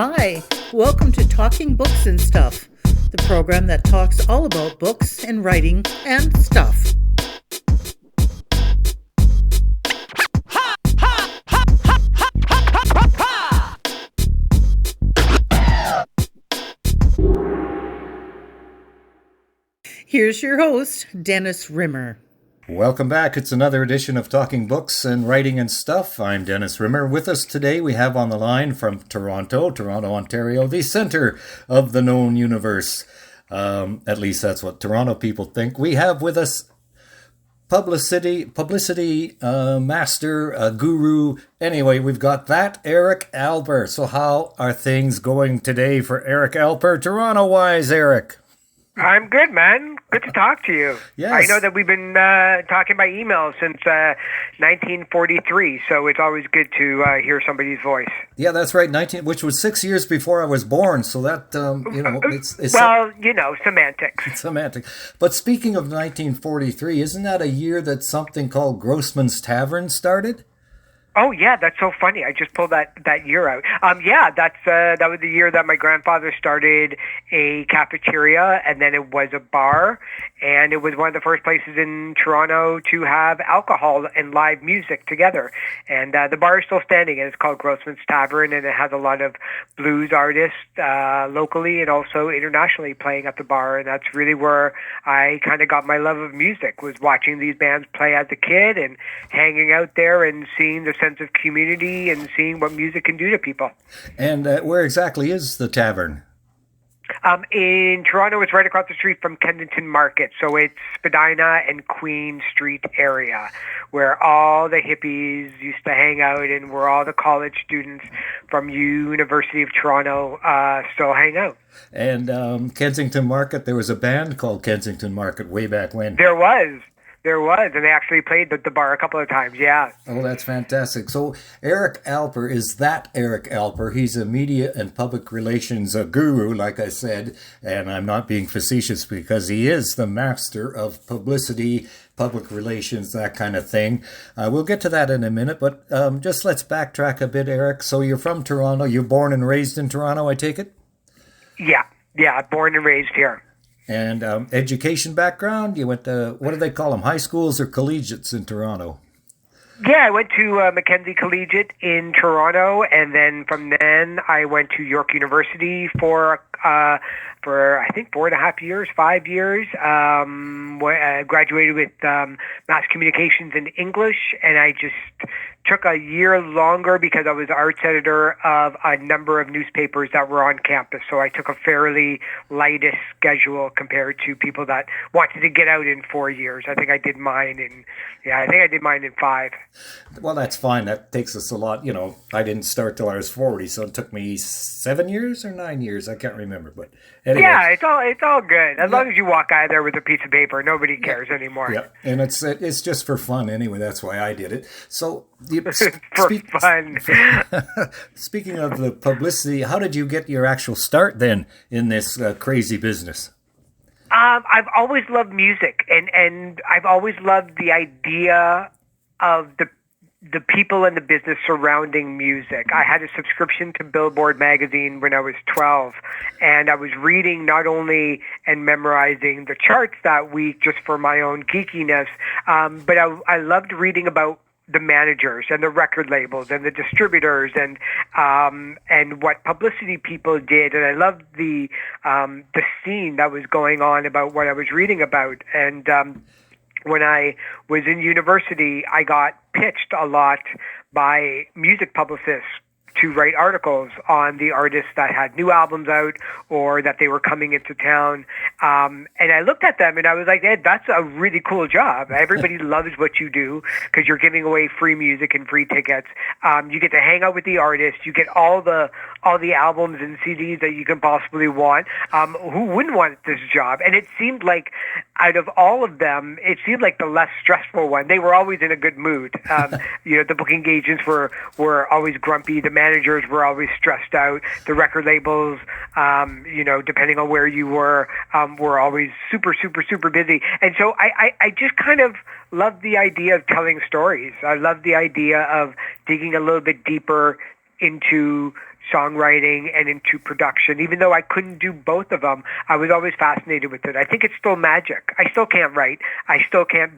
Hi, welcome to Talking Books and Stuff, the program that talks all about books and writing and stuff. Here's your host, Dennis Rimmer. Welcome back. It's another edition of Talking Books and Writing and Stuff. I'm Dennis Rimmer. With us today, we have on the line from Toronto, Ontario, the center of the known universe. At least that's what Toronto people think. We have with us publicity master, guru. Anyway, we've got that Eric Alper. So how are things going today for Eric Alper, Toronto-wise, Eric? I'm good, man. Good to talk to you. Yes. I know that we've been talking by email since 1943, so it's always good to hear somebody's voice. Yeah, that's right. Which was 6 years before I was born. So that it's well, semantics. It's semantic. But speaking of 1943, isn't that a year that something called Grossman's Tavern started? Oh yeah, that's so funny. I just pulled that year out. That was the year that my grandfather started a cafeteria, and then it was a bar, and it was one of the first places in Toronto to have alcohol and live music together. And the bar is still standing, and it's called Grossman's Tavern, and it has a lot of blues artists locally and also internationally playing at the bar. And that's really where I kind of got my love of music, was watching these bands play as a kid and hanging out there and seeing the sense of community and seeing what music can do to people. And where exactly is the tavern? In Toronto, it's right across the street from Kensington Market. So it's Spadina and Queen Street area, where all the hippies used to hang out and where all the college students from University of Toronto still hang out. And Kensington Market, there was a band called Kensington Market way back when. There was, and they actually played the bar a couple of times, yeah. Oh, that's fantastic. So Eric Alper is that Eric Alper. He's a media and public relations guru, like I said, and I'm not being facetious because he is the master of publicity, public relations, that kind of thing. We'll get to that in a minute, but just let's backtrack a bit, Eric. So you're from Toronto. You're born and raised in Toronto, I take it? Yeah, born and raised here. And education background, you went to, what do they call them, high schools or collegiates in Toronto? Yeah, I went to Mackenzie Collegiate in Toronto, and then from then I went to York University for I think 5 years. I graduated with mass communications and English, and I just took a year longer because I was arts editor of a number of newspapers that were on campus. So I took a fairly lightest schedule compared to people that wanted to get out in 4 years. I think I did mine in 5. Well, that's fine. That takes us a lot. I didn't start till I was 40, so it took me 7 years or 9 years. I can't remember, but anyway. Yeah, it's all good. As long as you walk out of there with a piece of paper, nobody cares anymore. Yeah, and it's just for fun anyway. That's why I did it. So fun. Speaking of the publicity, how did you get your actual start then in this crazy business? I've always loved music, and I've always loved the idea of the people and the business surrounding music. I had a subscription to Billboard magazine when I was 12, and I was reading not only and memorizing the charts that week just for my own geekiness, but I loved reading about the managers and the record labels and the distributors and what publicity people did, and I loved the scene that was going on about what I was reading about. And when I was in university, I got pitched a lot by music publicists to write articles on the artists that had new albums out or that they were coming into town. And I looked at them and I was like, Ed, that's a really cool job. Everybody loves what you do because you're giving away free music and free tickets. You get to hang out with the artists. You get all the albums and CDs that you can possibly want. Who wouldn't want this job? And it seemed like out of all of them, it seemed like the less stressful one. They were always in a good mood. The booking agents were always grumpy. The managers were always stressed out. The record labels, depending on where you were always super, super, super busy. And so I just kind of loved the idea of telling stories. I loved the idea of digging a little bit deeper into songwriting and into production. Even though I couldn't do both of them, I was always fascinated with it. I think it's still magic. I still can't write. I still can't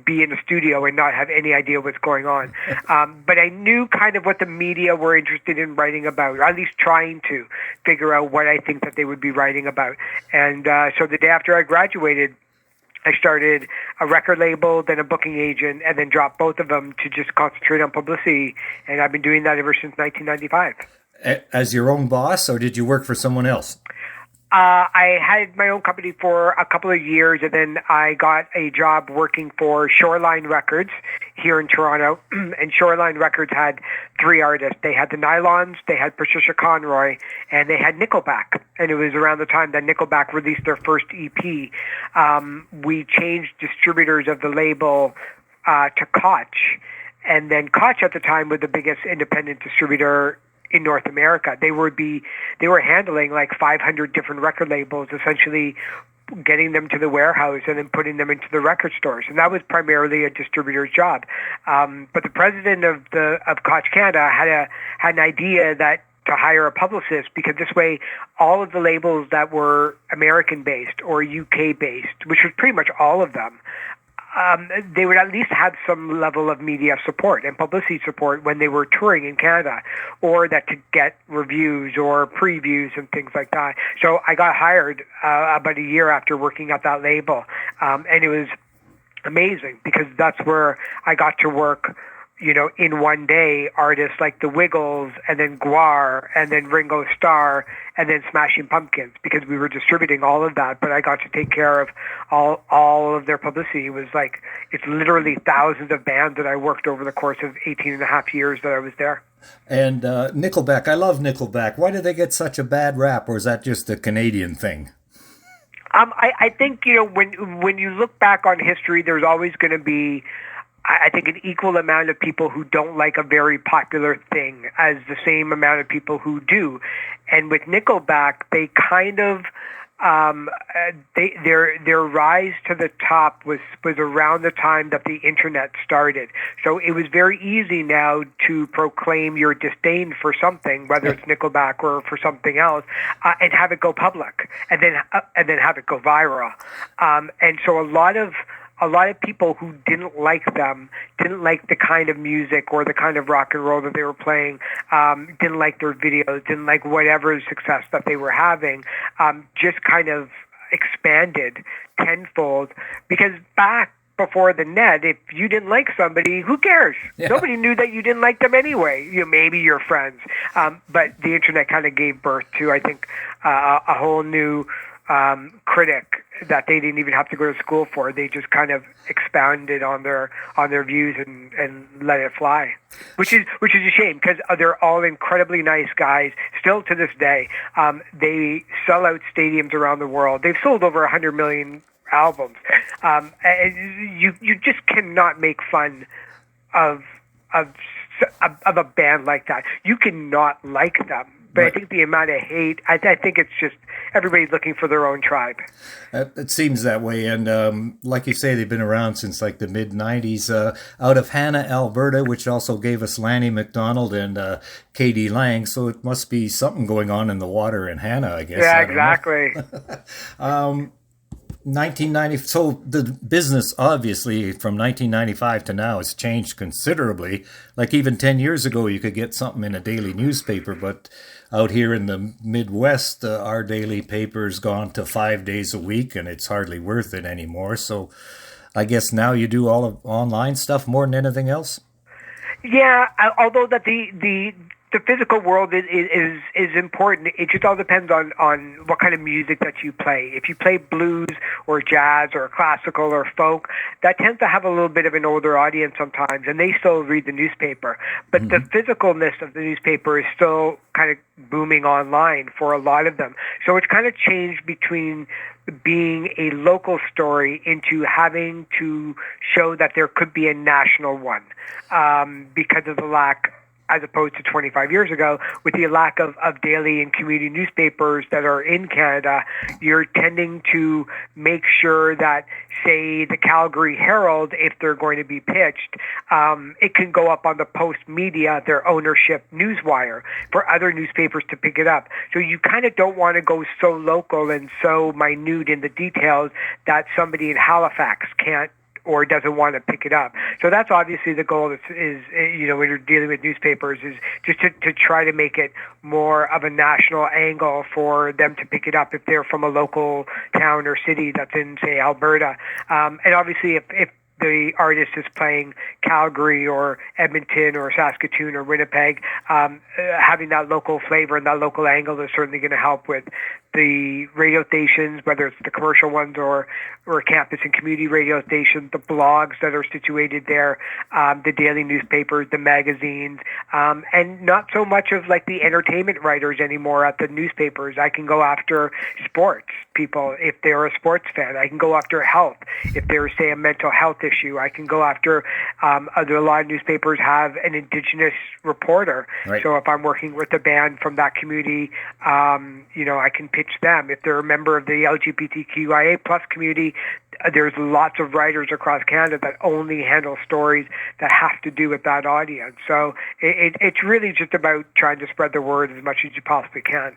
be in a studio and not have any idea what's going on. But I knew kind of what the media were interested in writing about, or at least trying to figure out what I think that they would be writing about. And so the day after I graduated, I started a record label, then a booking agent, and then dropped both of them to just concentrate on publicity. And I've been doing that ever since 1995. As your own boss, or did you work for someone else? I had my own company for a couple of years, and then I got a job working for Shoreline Records here in Toronto. And Shoreline Records had three artists. They had the Nylons, they had Patricia Conroy, and they had Nickelback. And it was around the time that Nickelback released their first EP. We changed distributors of the label to Koch. And then Koch at the time was the biggest independent distributor in North America. They were handling like 500 different record labels, essentially getting them to the warehouse and then putting them into the record stores. And that was primarily a distributor's job. But the president of Koch Canada had an idea that to hire a publicist, because this way all of the labels that were American-based or UK-based, which was pretty much all of them, they would at least have some level of media support and publicity support when they were touring in Canada, or that to get reviews or previews and things like that. So I got hired about a year after working at that label, and it was amazing because that's where I got to work, in one day, artists like the Wiggles, and then Guar, and then Ringo Starr, and then Smashing Pumpkins, because we were distributing all of that. But I got to take care of all of their publicity. It was like, it's literally thousands of bands that I worked over the course of 18 and a half years that I was there. And Nickelback, I love Nickelback. Why do they get such a bad rap, or is that just a Canadian thing? I think, when you look back on history, there's always going to be, I think, an equal amount of people who don't like a very popular thing as the same amount of people who do. And with Nickelback, they kind of, their rise to the top was around the time that the internet started. So it was very easy now to proclaim your disdain for something, whether it's Nickelback or for something else, and have it go public, and then have it go viral. And so a lot of people who didn't like them, didn't like the kind of music or the kind of rock and roll that they were playing, didn't like their videos, didn't like whatever success that they were having, just kind of expanded tenfold. Because back before the net, if you didn't like somebody, who cares? Yeah. Nobody knew that you didn't like them anyway. Maybe your friends. But the internet kind of gave birth to, I think, a whole new critic that they didn't even have to go to school for. They just kind of expounded on their views and let it fly, which is a shame, because they're all incredibly nice guys still to this day. They sell out stadiums around the world. They've sold over 100 million albums. And you just cannot make fun of a band like that. You cannot like them. But right. I think the amount of hate, I think it's just everybody's looking for their own tribe. It seems that way. And like you say, they've been around since like the mid-'90s. Out of Hanna, Alberta, which also gave us Lanny McDonald and K.D. Lang. So it must be something going on in the water in Hanna, I guess. Yeah, exactly. 1990. So the business, obviously, from 1995 to now has changed considerably. Like even 10 years ago, you could get something in a daily newspaper, but out here in the Midwest, our daily paper's gone to 5 days a week, and it's hardly worth it anymore. So I guess now you do all of online stuff more than anything else? Yeah, although that the physical world is important. It just all depends on what kind of music that you play. If you play blues or jazz or classical or folk, that tends to have a little bit of an older audience sometimes, and they still read the newspaper. But the physicalness of the newspaper is still kind of booming online for a lot of them. So it's kind of changed between being a local story into having to show that there could be a national one, because of the lack as opposed to 25 years ago, with the lack of daily and community newspapers that are in Canada, you're tending to make sure that, say, the Calgary Herald, if they're going to be pitched, it can go up on the Post Media, their ownership newswire, for other newspapers to pick it up. So you kind of don't want to go so local and so minute in the details that somebody in Halifax can't or doesn't want to pick it up. So that's obviously the goal is when you're dealing with newspapers, is just to try to make it more of a national angle for them to pick it up if they're from a local town or city that's in, say, Alberta. And obviously if the artist is playing Calgary or Edmonton or Saskatoon or Winnipeg, having that local flavor and that local angle is certainly going to help with the radio stations, whether it's the commercial ones or campus and community radio stations, the blogs that are situated there, the daily newspapers, the magazines, and not so much of like the entertainment writers anymore at the newspapers. I can go after sports people if they're a sports fan. I can go after health if there's, say, a mental health issue. I can go after a lot of newspapers have an Indigenous reporter. Right. So if I'm working with a band from that community, I can pitch them. If they're a member of the LGBTQIA plus community, there's lots of writers across Canada that only handle stories that have to do with that audience. So it's really just about trying to spread the word as much as you possibly can.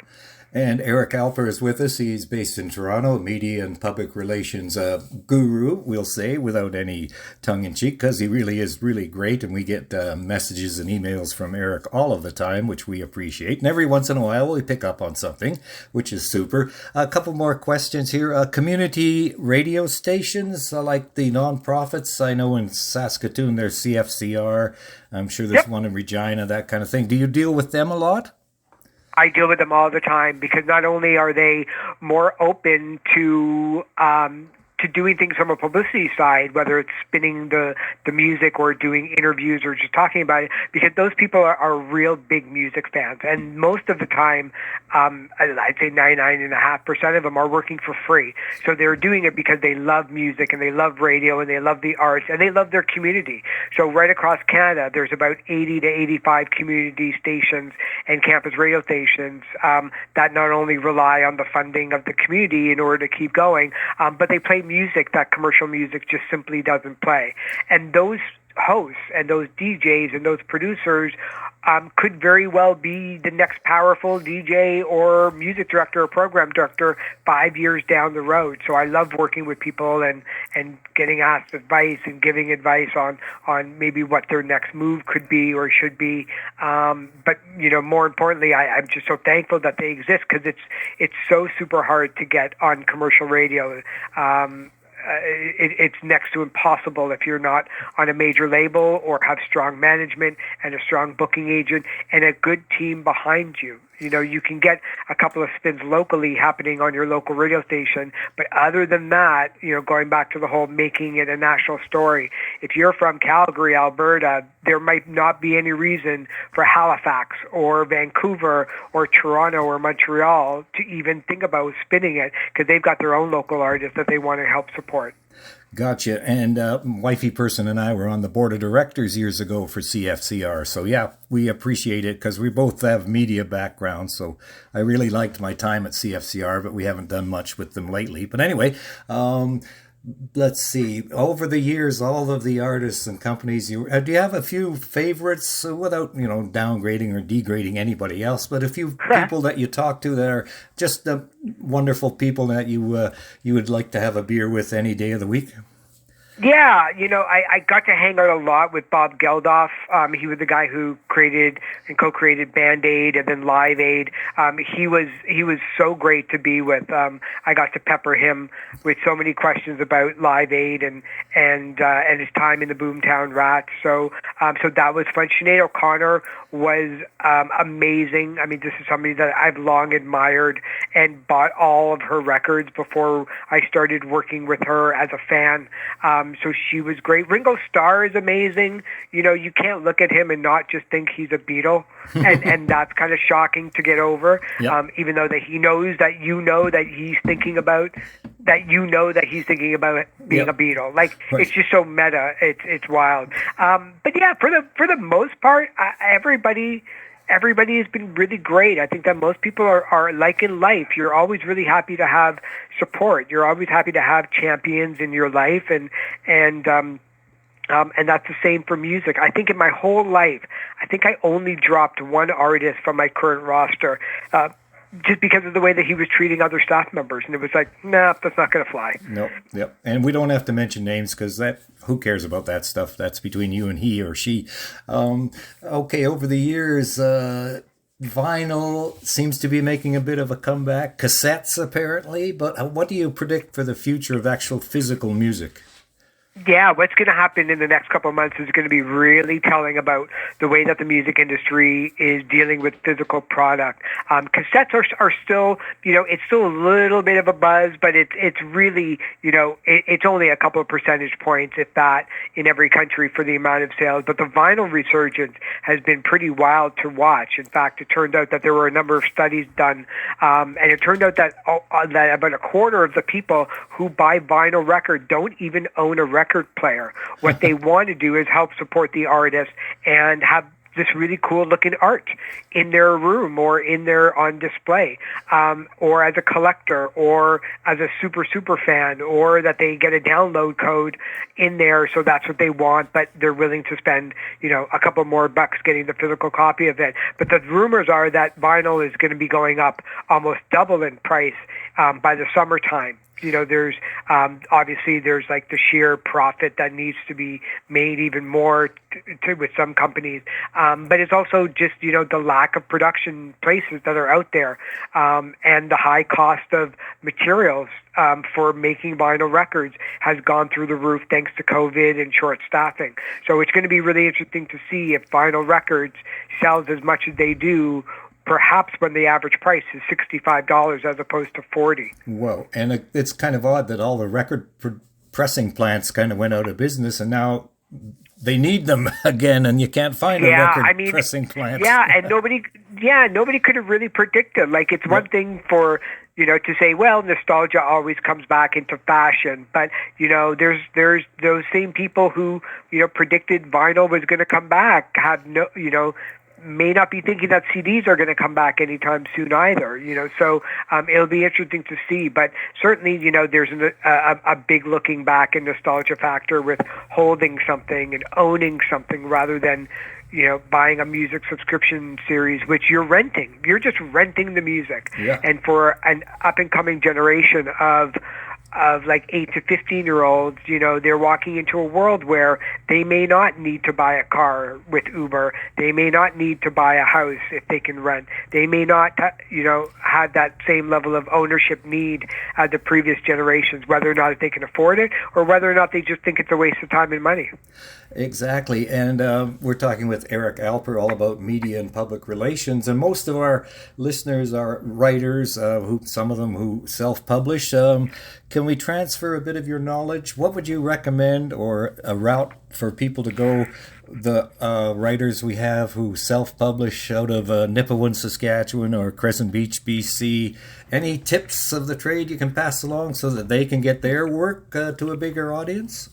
And Eric Alper is with us. He's based in Toronto, media and public relations guru, we'll say, without any tongue-in-cheek, because he really is really great. And we get messages and emails from Eric all of the time, which we appreciate. And every once in a while, we pick up on something, which is super. A couple more questions here. Community radio stations, like the nonprofits. I know in Saskatoon, there's CFCR. I'm sure there's one in Regina, that kind of thing. Do you deal with them a lot? I deal with them all the time, because not only are they more open to doing things from a publicity side, whether it's spinning the music or doing interviews or just talking about it, because those people are real big music fans. And most of the time, I'd say 99.5% of them are working for free. So they're doing it because they love music and they love radio and they love the arts and they love their community. So right across Canada, there's about 80 to 85 community stations and campus radio stations that not only rely on the funding of the community in order to keep going, but they play music that commercial music just simply doesn't play. And those hosts and those DJs and those producers could very well be the next powerful DJ or music director or program director 5 years down the road. So I love working with people and getting asked advice and giving advice on maybe what their next move could be or should be. But more importantly, I'm just so thankful that they exist, because it's so super hard to get on commercial radio. It's next to impossible if you're not on a major label or have strong management and a strong booking agent and a good team behind you. You can get a couple of spins locally happening on your local radio station, but other than that, going back to the whole making it a national story, if you're from Calgary, Alberta, there might not be any reason for Halifax or Vancouver or Toronto or Montreal to even think about spinning it, because they've got their own local artists that they want to help support. Gotcha. And Wifey Person and I were on the board of directors years ago for CFCR. So yeah, we appreciate it, because we both have media backgrounds. So I really liked my time at CFCR, but we haven't done much with them lately. But anyway, let's see. Over the years, all of the artists and companies, do you have a few favorites, without downgrading or degrading anybody else, but a few people that you talk to that are just wonderful people that you would like to have a beer with any day of the week? Yeah, I got to hang out a lot with Bob Geldof. He was the guy who created and co-created Band-Aid and then Live Aid. He was so great to be with. I got to pepper him with so many questions about Live Aid and his time in the Boomtown Rats. So that was fun. Sinead O'Connor was amazing. I mean, this is somebody that I've long admired and bought all of her records before I started working with her as a fan. So she was great. Ringo Starr is amazing. You can't look at him and not just think he's a Beatle, and that's kind of shocking to get over. Yep. Even though that he knows that that he's thinking about being Yep. a Beatle. Like Right. It's just so meta. It's wild. But yeah, for the most part, everybody has been really great. I think that most people are like in life. You're always really happy to have support. You're always happy to have champions in your life, and that's the same for music. I think in my whole life, I think I only dropped one artist from my current roster, just because of the way that he was treating other staff members. And it was like, nah, that's not going to fly. Nope. Yep. And we don't have to mention names because who cares about that stuff? That's between you and he or she. Okay. Over the years, vinyl seems to be making a bit of a comeback. Cassettes, apparently. But what do you predict for the future of actual physical music? Yeah, what's going to happen in the next couple of months is going to be really telling about the way that the music industry is dealing with physical product. Cassettes are still, it's still a little bit of a buzz, but it's really, it's only a couple of percentage points, if that, in every country for the amount of sales. But the vinyl resurgence has been pretty wild to watch. In fact, it turned out that there were a number of studies done, and it turned out that about a quarter of the people who buy vinyl record don't even own a record player. What they want to do is help support the artist and have this really cool looking art in their room or on display, or as a collector or as a super fan, or that they get a download code in there. So that's what they want, but they're willing to spend, a couple more bucks getting the physical copy of it. But the rumors are that vinyl is going to be going up almost double in price by the summertime. There's obviously there's like the sheer profit that needs to be made even more with some companies, but it's also just the lack of production places that are out there, and the high cost of materials for making vinyl records has gone through the roof thanks to COVID and short staffing. So it's going to be really interesting to see if vinyl records sells as much as they do, perhaps when the average price is $65 as opposed to $40. Whoa. And it's kind of odd that all the record pressing plants kind of went out of business, and now they need them again, and you can't find a record pressing plant. Yeah, and nobody could have really predicted. Like, it's one thing for to say, well, nostalgia always comes back into fashion, but there's those same people who predicted vinyl was going to come back have may not be thinking that CDs are going to come back anytime soon either, so it'll be interesting to see. But certainly, there's a big looking back and nostalgia factor with holding something and owning something rather than, buying a music subscription series, which you're renting. You're just renting the music. Yeah. And for an up and coming generation of like 8 to 15-year-olds, they're walking into a world where they may not need to buy a car with Uber. They may not need to buy a house if they can rent. They may not, have that same level of ownership need as the previous generations, whether or not they can afford it or whether or not they just think it's a waste of time and money. Exactly. And we're talking with Eric Alper all about media and public relations. And most of our listeners are writers, some of them who self-publish. Can we transfer a bit of your knowledge? What would you recommend, or a route for people to go? The writers we have who self-publish out of Nipawin, Saskatchewan, or Crescent Beach, BC. Any tips of the trade you can pass along so that they can get their work to a bigger audience?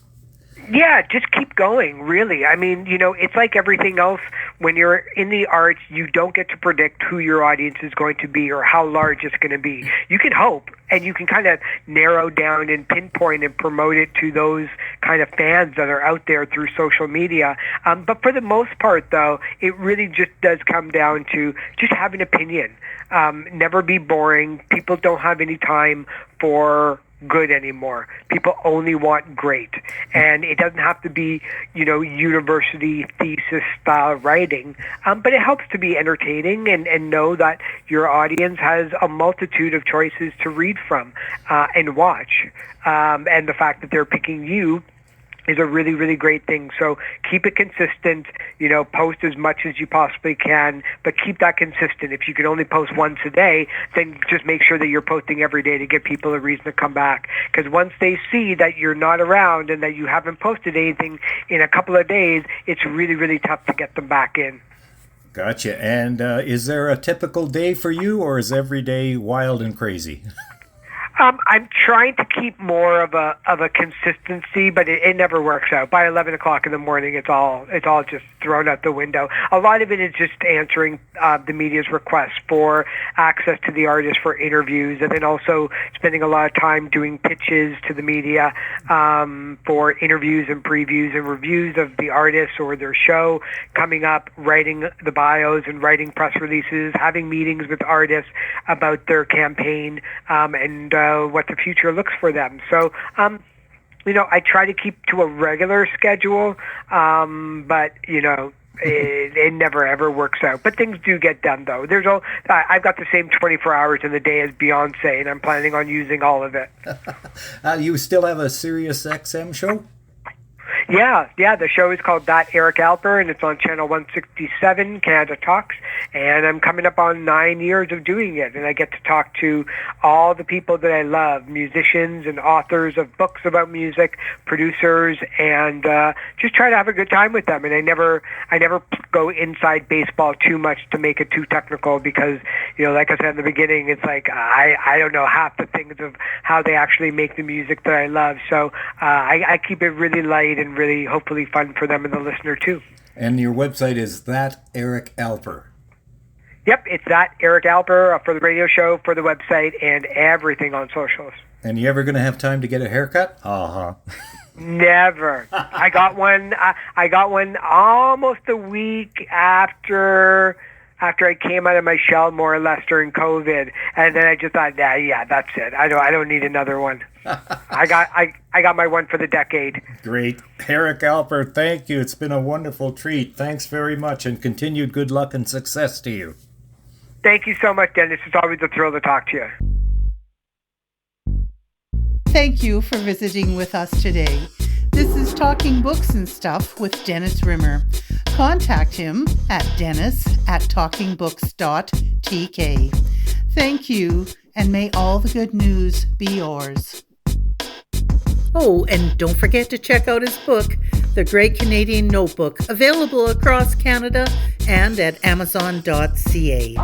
Yeah, just keep going, really. I mean, it's like everything else. When you're in the arts, you don't get to predict who your audience is going to be or how large it's going to be. You can hope, and you can kind of narrow down and pinpoint and promote it to those kind of fans that are out there through social media. But for the most part, though, it really just does come down to just have an opinion. Never be boring. People don't have any time for good anymore. People only want great. And it doesn't have to be, university thesis style writing, but it helps to be entertaining and know that your audience has a multitude of choices to read from and watch. And the fact that they're picking you is a really, really great thing. So keep it consistent, post as much as you possibly can, but keep that consistent. If you can only post once a day, then just make sure that you're posting every day to give people a reason to come back. Because once they see that you're not around and that you haven't posted anything in a couple of days, it's really, really tough to get them back in. Gotcha. And is there a typical day for you, or is every day wild and crazy? I'm trying to keep more of a consistency, but it never works out. By 11 o'clock in the morning, it's all just thrown out the window. A lot of it is just answering the media's requests for access to the artist for interviews, and then also spending a lot of time doing pitches to the media for interviews and previews and reviews of the artists or their show coming up, writing the bios and writing press releases, having meetings with artists about their campaign and what the future looks for them. So, I try to keep to a regular schedule, but, it never ever works out. But things do get done, though. I've got the same 24 hours in the day as Beyonce, and I'm planning on using all of it. You still have a SiriusXM show? Yeah. The show is called That Eric Alper, and it's on channel 167, Canada Talks. And I'm coming up on 9 years of doing it, and I get to talk to all the people that I love, musicians and authors of books about music, producers, and just try to have a good time with them. And I never go inside baseball too much to make it too technical, because, like I said in the beginning, it's like I don't know half the things of how they actually make the music that I love. So I keep it really light and really hopefully fun for them and the listener too. And your website is That Eric Alper. Yep, it's That Eric Alper for the radio show, for the website, and everything on socials. And you ever going to have time to get a haircut? Never. I got one almost a week after I came out of my shell, more or less, during COVID, and then I just thought, that's it. I don't need another one. I got my one for the decade. Great. Eric Alper, thank you. It's been a wonderful treat. Thanks very much, and continued good luck and success to you. Thank you so much, Dennis. It's always a thrill to talk to you. Thank you for visiting with us today. This is Talking Books and Stuff with Dennis Rimmer. Contact him at dennis@talkingbooks.tk. Thank you, and may all the good news be yours. Oh, and don't forget to check out his book, The Great Canadian Notebook, available across Canada and at amazon.ca.